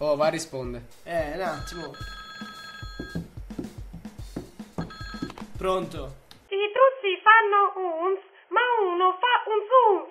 Oh, va a risponde. Un attimo. Pronto? I truzzi fanno uns, ma uno fa un zuns.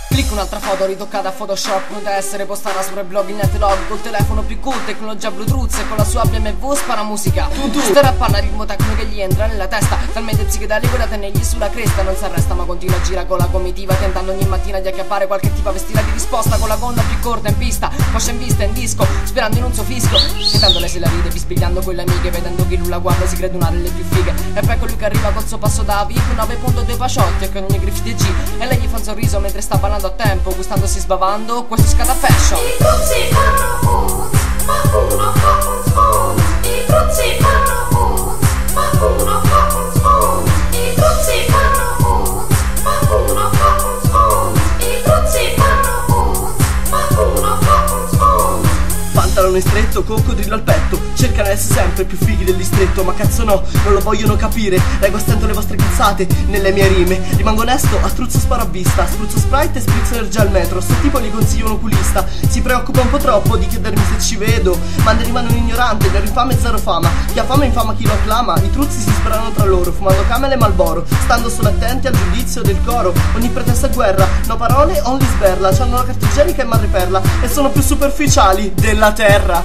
Clicco un'altra foto ritoccata a Photoshop, pronta a essere postata sopra il blog in netlog. Col telefono più cool, tecnologia Bluetooth, e con la sua BMW spara musica. Sto rap al ritmo tecno che gli entra nella testa, talmente psichedelico da tenergli sulla cresta. Non si arresta ma continua a girare con la comitiva, tentando ogni mattina di acchiappare qualche tipa vestita di risposta, con la gonna più corta in pista, fascia in vista in disco, sperando in un suo fisco. E tanto lei se la ride, bisbigliando con le amiche, vedendo che lui la guarda si crede una delle più fighe. E poi ecco lui che arriva col suo passo da VIP, 9.2 paciotti e con ogni griff di G. E lei gli fa un sorriso mentre sta ballando a tempo, gustandosi sbavando questo scada fashion. I truzzi fanno uns, ma uno fa un zuns. I truzzi fanno uns, ma uno fa un zuns. I truzzi fanno uns, ma uno fa un zuns. I truzzi fanno uns, ma uno fa un zuns. Pantalone stretto, coccodrillo al petto, cercano di essere sempre più fighi del distretto. Ma cazzo no, non lo vogliono capire. Leggo a stento le vostre cazzate nelle mie rime. Rimango onesto, a struzzo sparo a vista, spruzzo Sprite e sprizzo energia al metro. Sto tipo gli consiglio un oculista, si preoccupa un po' troppo di chiedermi se ci vedo. Manda rimane un ignorante, vero infame e zero fama. Chi ha fama infama chi lo acclama. I truzzi si sparano tra loro, fumando camel e malboro, stando solo attenti al giudizio del coro. Ogni pretesta è guerra, no parole, only sberla. C'hanno la carta igienica e madreperla, e sono più superficiali della terra. I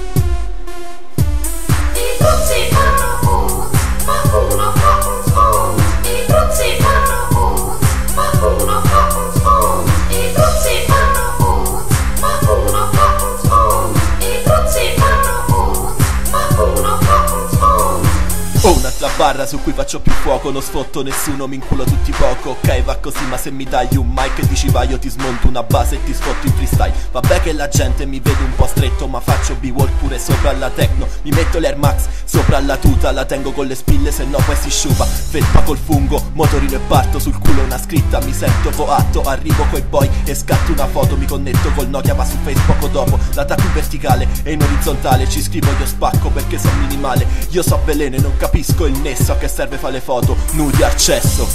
truzzi fanno uns, ma uno fa un zuns. I truzzi fanno uns, ma uno fa un zuns. I truzzi fanno uns, ma uno fa un zuns. I truzzi fanno uns, ma uno fa un zuns. Ho un'altra barra su cui faccio più fuoco, non sfotto nessuno, mi inculo tutti poco. Ok, va così, ma se mi tagli un mic e dici vai io ti smonto una base e ti sfotto in freestyle. Vabbè che la gente mi vede un po' stretto, ma faccio b-walk pure sopra la techno. Mi metto l'Air Max sopra la tuta, la tengo con le spille se no poi si sciupa. Felpa col fungo, motorino e parto, sul culo una scritta, mi sento coatto. Arrivo coi boy e scatto una foto, mi connetto col Nokia, va su Facebook poco dopo. L'attacco in verticale e in orizzontale, ci scrivo io spacco perché sono minimale. Io so veleno e non capisco il nesso, a che serve fa le foto, nudi al cesso.